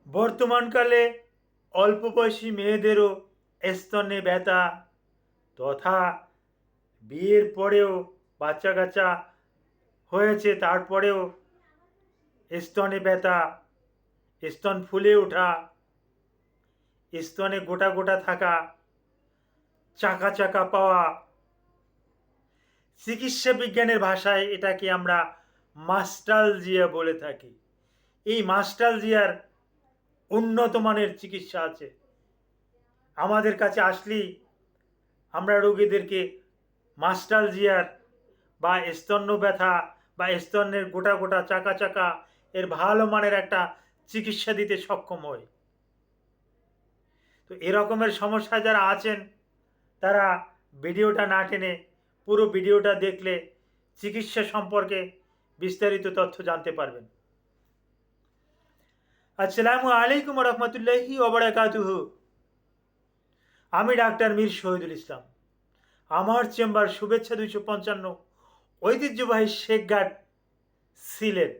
বর্তমানকালে অল্প বয়সী মেয়েদেরও স্তনে ব্যথা তথা বিয়ের পরেও বাচ্চা কাচ্চা হয়েছে তারপরেও স্তনে ব্যথা, স্তন ফুলে ওঠা, স্তনে গোটা গোটা থাকা, চাকা চাকা পাওয়া, চিকিৎসা বিজ্ঞানের ভাষায় এটাকে আমরা মাস্টালজিয়া বলে থাকি। এই মাস্টালজিয়ার উন্নত মানের চিকিৎসা আছে। আমাদের কাছে আসলেই আমরা রোগীদেরকে মাস্টালজিয়ার বা স্তন্য ব্যথা বা স্তনের গোটা গোটা চাকা চাকা এর ভালো মানের একটা চিকিৎসা দিতে সক্ষম হই। তো এরকমের সমস্যা যারা আছেন তারা ভিডিওটা না টেনে পুরো ভিডিওটা দেখলে চিকিৎসা সম্পর্কে বিস্তারিত তথ্য জানতে পারবেন। আসসালামু আলাইকুম রহমতুল্লাহি ওবারাকাতুহু। আমি ডাক্তার মীর শহীদুল ইসলাম। আমার চেম্বার শুভেচ্ছা 255, ঐতিহ্যবাহী শেখঘাট, সিলেট।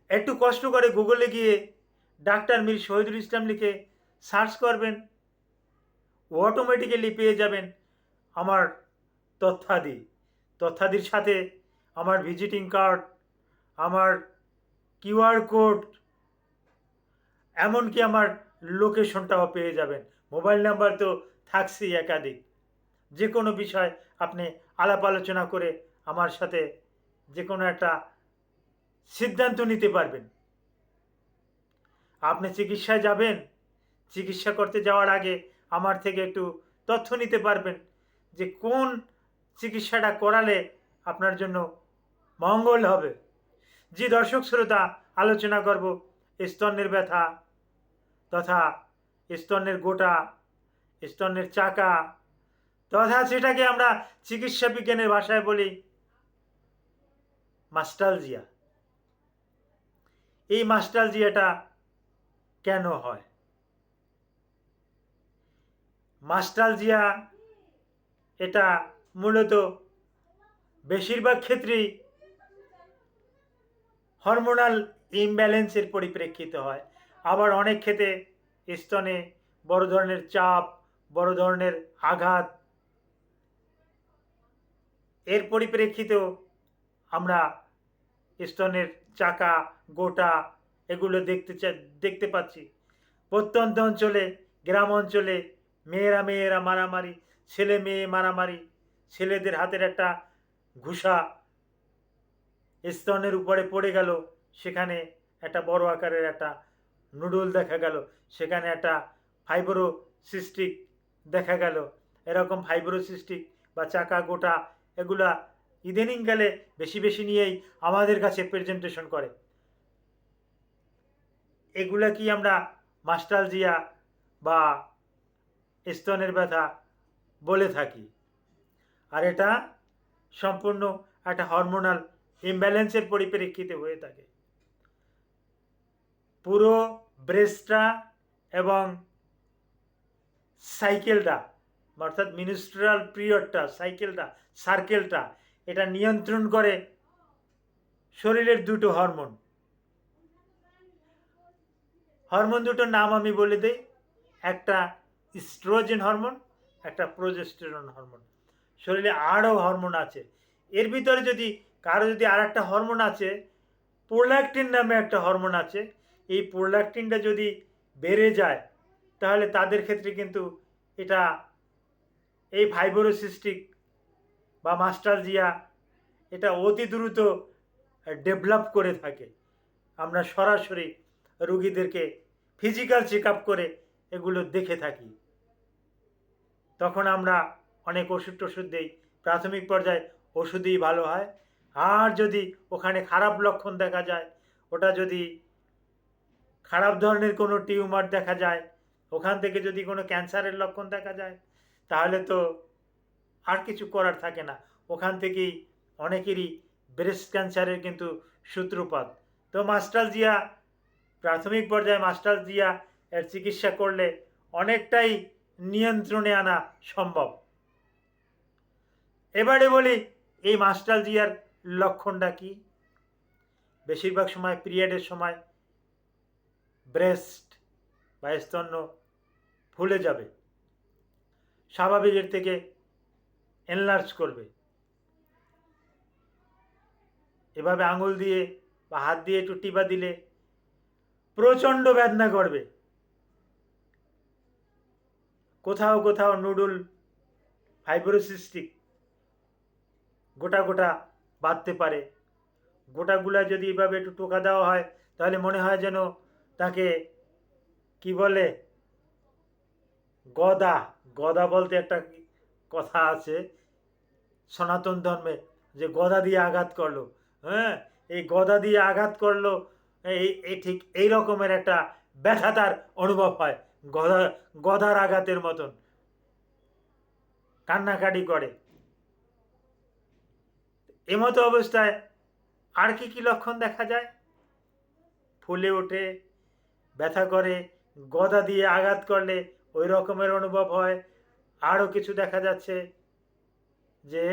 একটু কষ্ট করে গুগলে গিয়ে ডাক্তার মীর শহীদুল ইসলাম লিখে সার্চ করবেন, অটোমেটিক্যালি পেয়ে যাবেন আমার তথ্যাদির সাথে আমার ভিজিটিং কার্ড, আমার কিউআর কোড, এমনকি আমার লোকেশনটাও পেয়ে যাবেন। মোবাইল নাম্বার তো থাকছেই একাধিক। যে কোনো বিষয় আপনি আলাপ আলোচনা করে আমার সাথে যে কোনো একটা সিদ্ধান্ত নিতে পারবেন। আপনি চিকিৎসায় যাবেন, চিকিৎসা করতে যাওয়ার আগে আমার থেকে একটু তথ্য নিতে পারবেন যে কোন চিকিৎসাটা করালে আপনার জন্য মঙ্গল হবে। জি দর্শক শ্রোতা, আলোচনা করব স্তনের ব্যথা তথা স্তনের গোটা, স্তনের চাকা তথা সেটাকে আমরা চিকিৎসা বিজ্ঞানের ভাষায় বলি মাস্টালজিয়া। এই মাস্টালজিয়াটা কেন হয়? মাস্টালজিয়া এটা মূলত বেশিরভাগ ক্ষেত্রেই হরমোনাল ইমব্যালেন্সের পরিপ্রেক্ষিতে হয়। আবার অনেক ক্ষেত্রে স্তনে বড় ধরনের চাপ, বড় ধরনের আঘাত, এর পরিপ্রেক্ষিতেও আমরা স্তনের চাকা গোটা এগুলো দেখতে পাচ্ছি। প্রত্যন্ত অঞ্চলে, গ্রাম অঞ্চলে মেয়েরা মারামারি, ছেলে মেয়ে মারামারি, ছেলেদের হাতের একটা ঘুষা স্তনের উপরে পড়ে গেল, সেখানে একটা বড় আকারের একটা নুডল দেখা গেল, সেখানে একটা ফাইব্রোসিস্টিক দেখা গেল। এরকম ফাইব্রোসিস্টিক বা চাকা গোটা এগুলা ইদানিংকালে বেশি বেশি নিয়েই আমাদের কাছে প্রেজেন্টেশন করে। এগুলা কি আমরা মাস্টালজিয়া বা স্তনের ব্যথা বলে থাকি। আর এটা সম্পূর্ণ একটা হরমোনাল ইমব্যালেন্সের পরিপ্রেক্ষিতে হয়ে থাকে। পুরো ব্রেস্টটা এবং সাইকেলটা, অর্থাৎ মিনিস্ট্রাল পিরিয়ডটা, সার্কেলটা এটা নিয়ন্ত্রণ করে শরীরের দুটো হরমোন দুটোর নাম আমি বলে দিই। একটা ইস্ট্রোজেন হরমোন, একটা প্রোজেস্টেরন হরমোন। শরীরে আরও হরমোন আছে। এর ভিতরে যদি কারো যদি আর একটা হরমোন আছে, প্রোল্যাক্টিন নামে একটা হরমোন আছে, এই প্রোল্যাক্টিনটা যদি বেড়ে যায় তাহলে তাদের ক্ষেত্রে কিন্তু এটা এই ফাইব্রোসিস্টিক বা মাস্টালজিয়া এটা অতি দ্রুত ডেভেলপ করে থাকে। আমরা সরাসরি রুগীদেরকে ফিজিক্যাল চেক আপ করে এগুলো দেখে থাকি। তখন আমরা অনেক ওষুধ দিই, প্রাথমিক পর্যায়ে ওষুধেই ভালো হয়। আর যদি ওখানে খারাপ লক্ষণ দেখা যায়, ওটা যদি খারাপ ধরনের কোনো টিউমার দেখা যায়, ওখান থেকে যদি কোনো ক্যান্সারের লক্ষণ দেখা যায়, তাহলে তো আর কিছু করার থাকে না। ওখান থেকেই অনেকেরই ব্রেস্ট ক্যান্সারের কিন্তু সূত্রপাত। তো মাস্টালজিয়া প্রাথমিক পর্যায়ে মাস্টালজিয়া এর চিকিৎসা করলে অনেকটাই নিয়ন্ত্রণে আনা সম্ভব। এবারে বলি এই মাস্টালজিয়ার লক্ষণটা কি। বেশিরভাগ সময় পিরিয়ডের সময় ব্রেস্ট বা স্তন্য ফুলে যাবে, স্বাভাবিকের থেকে এনলার্জ করবে। এভাবে আঙুল দিয়ে বা হাত দিয়ে একটু টিপা দিলে প্রচণ্ড বেদনা করবে। কোথাও কোথাও নুডুল ফাইব্রোসিস্টিক গোটা গোটা বাঁধতে পারে। গোটাগুলা যদি এভাবে একটু টোকা দেওয়া হয় তাহলে মনে হয় যেন তাকে কি বলে, গদা। গদা বলতে একটা কথা আছে সনাতন ধর্মে, যে গদা দিয়ে আঘাত করলো। হ্যাঁ, এই গদা দিয়ে আঘাত করলো, এই ঠিক এই রকমের একটা ব্যথা তার অনুভব হয়, গদার আঘাতের মতন কান্নাকাটি করে। এমতো অবস্থায় আর কি কি লক্ষণ দেখা যায়? ফুলে ওঠে, ব্যথা করে, গদা দিয়ে আঘাত করলে ওই রকমের অনুভব হয়। আরও কিছু দেখা যাচ্ছে যে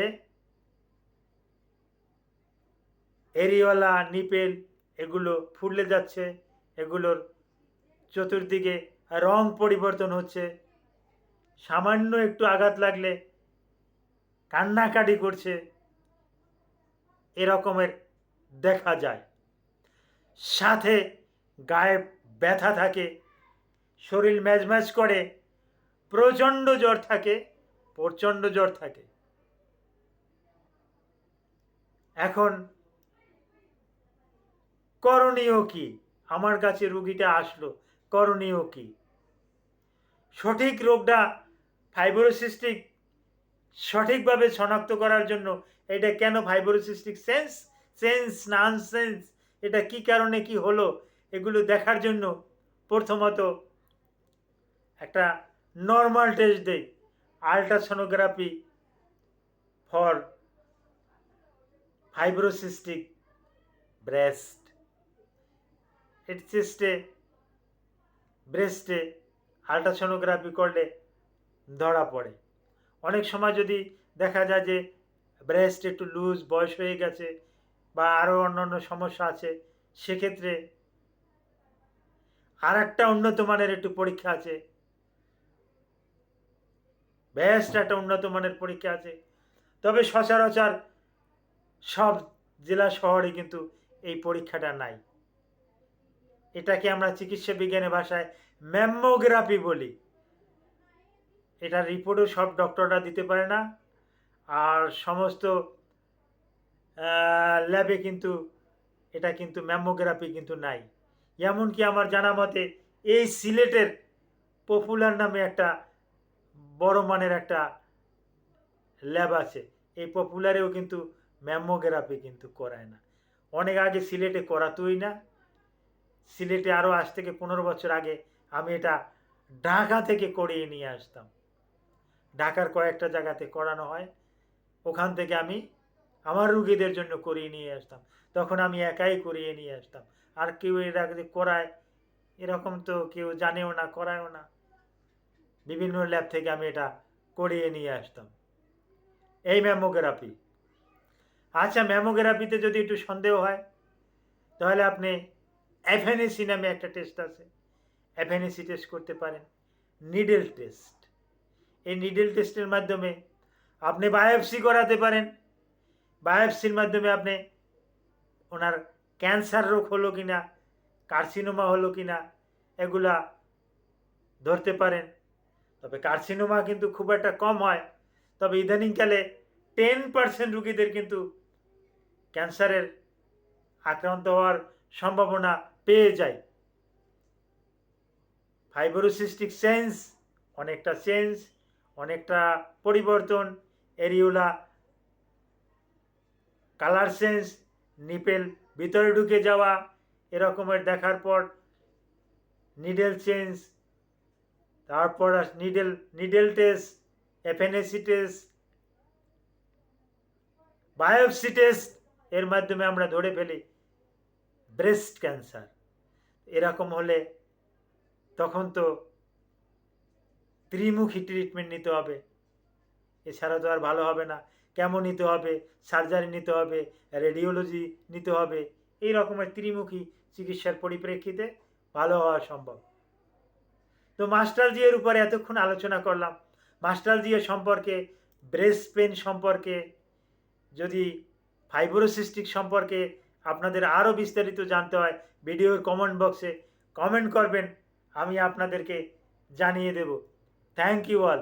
এরিওলা, নিপেল এগুলো ফুলে যাচ্ছে, এগুলোর চতুর্দিকে রং পরিবর্তন হচ্ছে, সামান্য একটু আঘাত লাগলে কান্নাকাটি করছে, এরকমের দেখা যায়। সাথে গায়ে ব্যথা থাকে, শরীর ম্যাজম্যাজ করে, প্রচণ্ড জ্বর থাকে, প্রচণ্ড জ্বর থাকে। এখন করণীয় কি? আমার কাছে রুগীটা আসলো, করণীয় কি? সঠিক রোগটা ফাইব্রোসিস্টিক সঠিকভাবে শনাক্ত করার জন্য, এটা কেন ফাইব্রোসিস্টিক সেন্স ননসেন্স, এটা কি কারণে কি হলো, এগুলো দেখার জন্য প্রথমত একটা নর্মাল টেস্ট দেই, আল্ট্রাসোনোগ্রাফি ফর ফাইব্রোসিস্টিক ব্রেস্ট। এর চেস্টে ব্রেস্টে আল্ট্রাসোনোগ্রাফি করলে ধরা পড়ে। অনেক সময় যদি দেখা যায় যে ব্রেস্ট একটু লুজ, বয়স হয়ে গেছে বা আরও অন্যান্য সমস্যা আছে, সেক্ষেত্রে আর একটা উন্নত মানের একটু পরীক্ষা আছে, বেস্ট একটা উন্নত মানের পরীক্ষা আছে। তবে সচরাচর সব জেলা শহরে কিন্তু এই পরীক্ষাটা নাই। এটাকে আমরা চিকিৎসা বিজ্ঞানের ভাষায় ম্যামোগ্রাফি বলি। এটার রিপোর্টও সব ডক্টররা দিতে পারে না, আর সমস্ত ল্যাবে কিন্তু এটা কিন্তু ম্যামোগ্রাফি কিন্তু নাই। এমনকি আমার জানা মতে এই সিলেটের পপুলার নামে একটা বড় মানের একটা ল্যাব আছে, এই পপুলারেও কিন্তু ম্যামোগ্রাফি কিন্তু করায় না। অনেক আগে সিলেটে করাতোই না। সিলেটে আরও আজ থেকে 15 বছর আগে আমি এটা ঢাকা থেকে করিয়ে নিয়ে আসতাম। ঢাকার কয়েকটা জায়গাতে করানো হয়, ওখান থেকে আমি আমার রুগীদের জন্য করিয়ে নিয়ে আসতাম। তখন আমি একাই করিয়ে নিয়ে আসতাম, আর কেউ এর আগে করায় এরকম তো কেউ জানেও না, করায়ও না। বিভিন্ন ল্যাব থেকে আমি এটা করিয়ে নিয়ে আসতাম, এই ম্যামোগ্রাফি। আচ্ছা, ম্যামোগ্রাফিতে যদি একটু সন্দেহ হয় তাহলে আপনি এফএনএসি নামে একটা টেস্ট আছে, এফএনএসি টেস্ট করতে পারেন। নিডেল টেস্ট, এই নিডেল টেস্টের মাধ্যমে আপনি বায়োপসি করাতে পারেন। বায়োপসির মাধ্যমে আপনি ওনার ক্যান্সার রোগ হলো কিনা, কার্সিনোমা হলো কিনা, এগুলা ধরতে পারেন। তবে কার্সিনোমা কিন্তু খুব একটা কম হয়, তবে ইদানিংকালে 10% রুগীদের কিন্তু ক্যান্সারের আক্রান্ত হওয়ার সম্ভাবনা পেয়ে যায়। ফাইব্রোসিস্টিক সেন্স অনেকটা চেঞ্জ, অনেকটা পরিবর্তন, এরিওলা কালার সেন্স, নিপেল ভিতরে ঢুকে যাওয়া, এরকমের দেখার পর নিডেল চেঞ্জ, তারপর needle test, FNAC test, biopsy test, এর মাধ্যমে আমরা ধরে ফেলি ব্রেস্ট ক্যান্সার। এরকম হলে তখন তো ত্রিমুখী ট্রিটমেন্ট নিতে হবে, এছাড়া তো আর ভালো হবে না। কেমন নিতে হবে, সার্জারি নিতে হবে, রেডিওলজি নিতে হবে, এই রকমের ত্রিমুখী চিকিৎসার পরিপ্রেক্ষিতে ভালো হওয়া সম্ভব। তো মাস্টালজিয়ার উপরে এতক্ষণ আলোচনা করলাম। মাস্টালজিয়া সম্পর্কে, ব্রেস্ট পেন সম্পর্কে, যদি ফাইব্রোসিস্টিক সম্পর্কে আপনাদের আরও বিস্তারিত জানতে হয়, ভিডিওর কমেন্ট বক্সে কমেন্ট করবেন, আমি আপনাদেরকে জানিয়ে দেব। Thank you all.